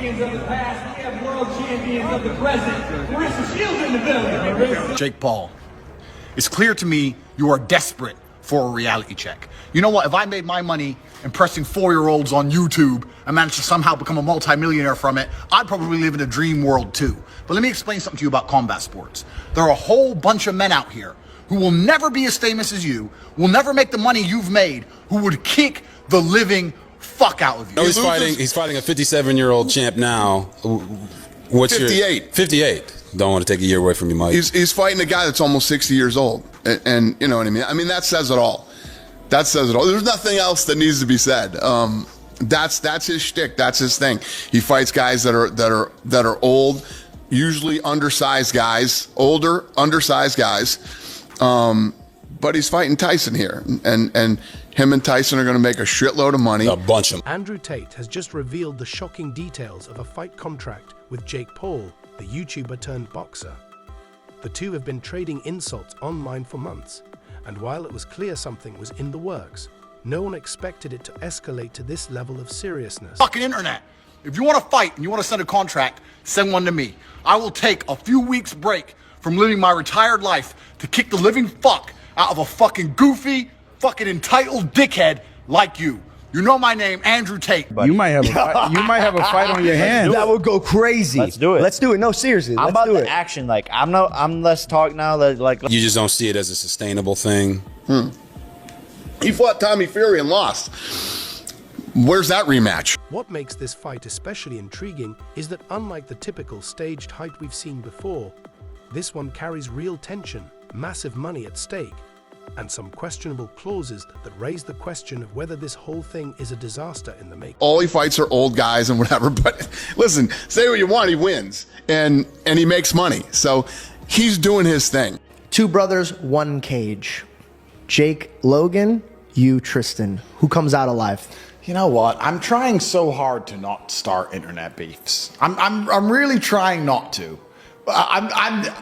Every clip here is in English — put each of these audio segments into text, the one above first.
champions of the past, we have world champions of the present. Marissa Shields in the building. Jake Paul, it's clear to me you are desperate for a reality check. You know what? If I made my money impressing 4-year-olds on YouTube and managed to somehow become a multimillionaire from it, I'd probably live in a dream world too. But let me explain something to you about combat sports. There are a whole bunch of men out here who will never be as famous as you, will never make the money you've made, who would kick the living fuck out of you. No, he's fighting a 57-year-old champ now. What's 58. 58. Don't want to take a year away from you, Mike. He's fighting a guy that's almost 60 years old. And you know what I mean? I mean, that says it all. That says it all. There's nothing else that needs to be said. That's his shtick. That's his thing. He fights guys that are old, usually undersized guys, older, undersized guys. But he's fighting Tyson here. And him and Tyson are going to make a shitload of money. A bunch of them. Andrew Tate has just revealed the shocking details of a fight contract with Jake Paul, the YouTuber turned boxer. The two have been trading insults online for months, and while it was clear something was in the works, no one expected it to escalate to this level of seriousness. Fucking internet. If you want to fight and you want to send a contract, send one to me. I will take a few weeks break from living my retired life to kick the living fuck out of a fucking goofy, fucking entitled dickhead like you. You know my name, Andrew Tate. You might have a fight on your hands. That would go crazy. Let's do it. Let's do it. No, seriously. I'm let's about do the it. action. Like I'm less talk now. That like You just don't see it as a sustainable thing. He fought Tommy Fury and lost. Where's that rematch? What makes this fight especially intriguing is that unlike the typical staged fight we've seen before, this one carries real tension, massive money at stake, and some questionable clauses that raise the question of whether this whole thing is a disaster in the making. All he fights are old guys and whatever, but listen, say what you want, he wins. And he makes money. So he's doing his thing. Two brothers, one cage. Jake Logan, you Tristan. Who comes out alive? You know what? I'm trying so hard to not start internet beefs. I'm really trying not to.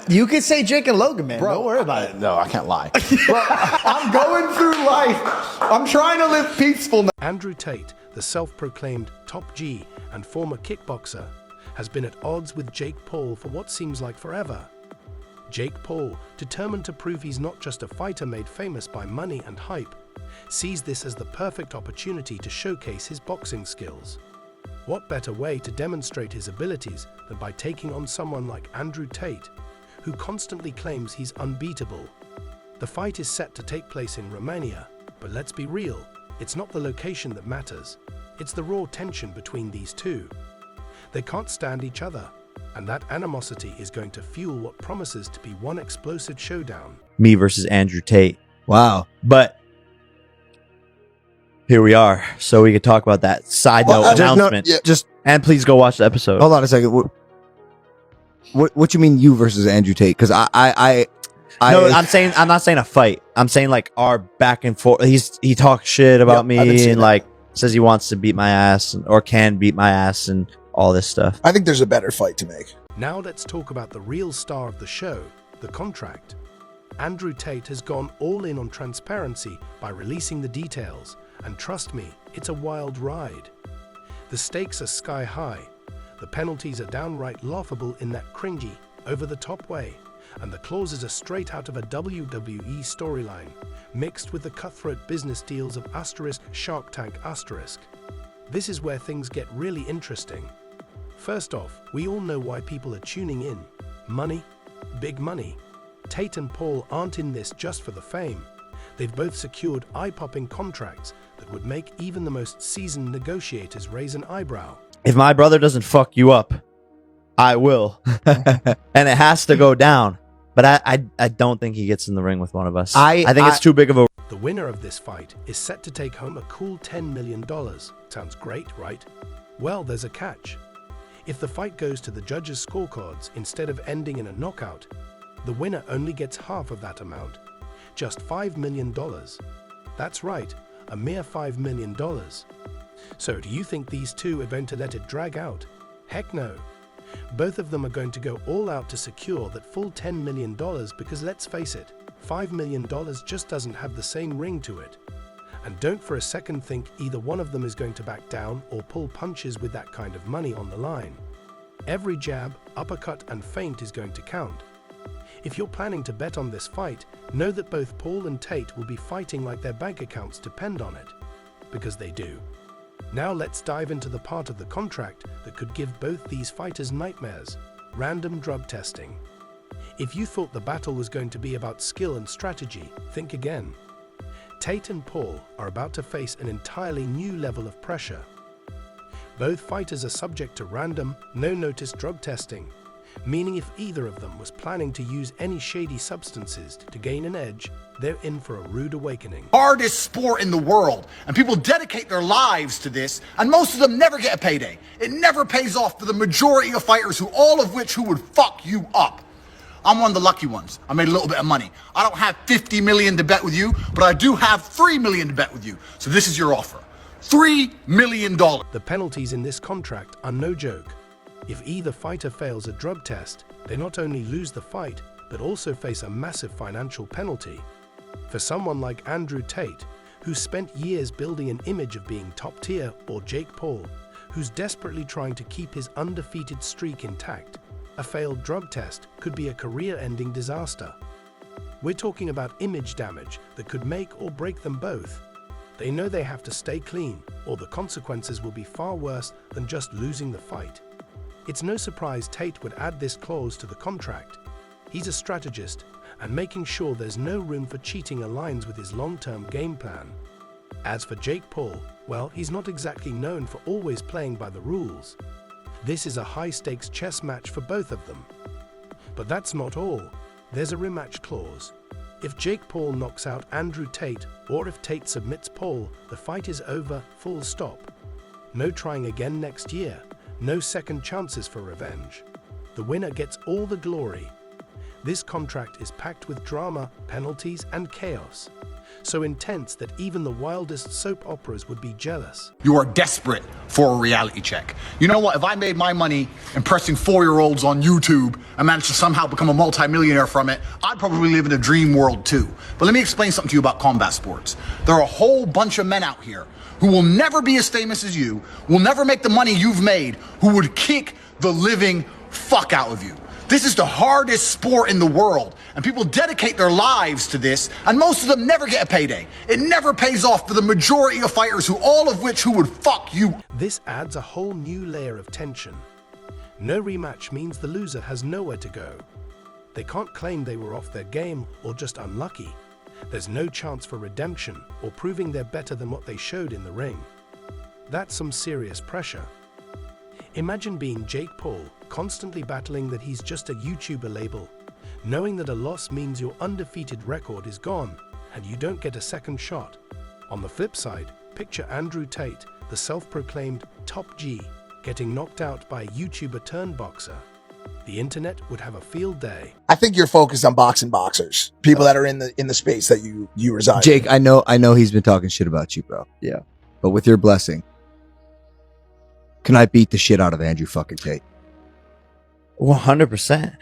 You could say Jake and Logan, man. Bro, Don't worry about it. No, I can't lie. Bro, I'm going through life. I'm trying to live peaceful now. Andrew Tate, the self-proclaimed top G and former kickboxer, has been at odds with Jake Paul for what seems like forever. Jake Paul, determined to prove he's not just a fighter made famous by money and hype, sees this as the perfect opportunity to showcase his boxing skills. What better way to demonstrate his abilities than by taking on someone like Andrew Tate, who constantly claims he's unbeatable? The fight is set to take place in Romania, but let's be real, it's not the location that matters. It's the raw tension between these two. They can't stand each other, and that animosity is going to fuel what promises to be one explosive showdown. me versus Andrew Tate. Wow. But here we are, so we could talk about that side note announcement. And please go watch the episode. Hold on a second. What you mean you versus Andrew Tate? Because No, I'm not saying a fight. I'm saying like our back and forth. He talks shit about me and like says he wants to beat my ass or can beat my ass and all this stuff. I think there's a better fight to make. Now let's talk about the real star of the show, the contract. Andrew Tate has gone all in on transparency by releasing the details, and trust me, it's a wild ride. The stakes are sky high, the penalties are downright laughable in that cringy, over-the-top way, and the clauses are straight out of a WWE storyline, mixed with the cutthroat business deals of Shark Tank *. This is where things get really interesting. First off, we all know why people are tuning in. Money, big money. Tate and Paul aren't in this just for the fame. They've both secured eye-popping contracts that would make even the most seasoned negotiators raise an eyebrow. If my brother doesn't fuck you up, I will. And it has to go down. But I don't think he gets in the ring with one of us. I think it's too big of a... The winner of this fight is set to take home a cool $10 million. Sounds great, right? Well, there's a catch. If the fight goes to the judges' scorecards instead of ending in a knockout, the winner only gets half of that amount, just $5 million. That's right, a mere $5 million. So do you think these two are going to let it drag out? Heck no. Both of them are going to go all out to secure that full $10 million because let's face it, $5 million just doesn't have the same ring to it. And don't for a second think either one of them is going to back down or pull punches with that kind of money on the line. Every jab, uppercut, and feint is going to count. If you're planning to bet on this fight, know that both Paul and Tate will be fighting like their bank accounts depend on it. Because they do. Now let's dive into the part of the contract that could give both these fighters nightmares: random drug testing. If you thought the battle was going to be about skill and strategy, think again. Tate and Paul are about to face an entirely new level of pressure. Both fighters are subject to random, no-notice drug testing, meaning if either of them was planning to use any shady substances to gain an edge, they're in for a rude awakening. Hardest sport in the world, and people dedicate their lives to this, and most of them never get a payday. It never pays off for the majority of fighters, all of which would fuck you up. I'm one of the lucky ones. I made a little bit of money. I don't have 50 million to bet with you, but I do have 3 million to bet with you. So this is your offer. $3 million. The penalties in this contract are no joke. If either fighter fails a drug test, they not only lose the fight, but also face a massive financial penalty. For someone like Andrew Tate, who spent years building an image of being top tier, or Jake Paul, who's desperately trying to keep his undefeated streak intact, a failed drug test could be a career-ending disaster. We're talking about image damage that could make or break them both. They know they have to stay clean, or the consequences will be far worse than just losing the fight. It's no surprise Tate would add this clause to the contract. He's a strategist, and making sure there's no room for cheating aligns with his long-term game plan. As for Jake Paul, well, he's not exactly known for always playing by the rules. This is a high-stakes chess match for both of them. But that's not all. There's a rematch clause. If Jake Paul knocks out Andrew Tate, or if Tate submits Paul, the fight is over, full stop. No trying again next year. No second chances for revenge. The winner gets all the glory. This contract is packed with drama, penalties, and chaos. So intense that even the wildest soap operas would be jealous. You are desperate for a reality check. You know what? If I made my money impressing 4-year-olds on YouTube and managed to somehow become a multimillionaire from it, I'd probably live in a dream world too. But let me explain something to you about combat sports. There are a whole bunch of men out here who will never be as famous as you, will never make the money you've made, who would kick the living fuck out of you. This is the hardest sport in the world, and people dedicate their lives to this, and most of them never get a payday. It never pays off for the majority of fighters, all of which would fuck you. This adds a whole new layer of tension. No rematch means the loser has nowhere to go. They can't claim they were off their game or just unlucky. There's no chance for redemption or proving they're better than what they showed in the ring. That's some serious pressure. Imagine being Jake Paul, constantly battling that he's just a YouTuber label, knowing that a loss means your undefeated record is gone and you don't get a second shot. On the flip side, picture Andrew Tate, the self-proclaimed top G, getting knocked out by a YouTuber turned boxer. The internet would have a field day. I think you're focused on boxing boxers, people that are in the space that you reside. Jake, I know he's been talking shit about you, bro. Yeah. But with your blessing, can I beat the shit out of Andrew fucking Tate? 100%.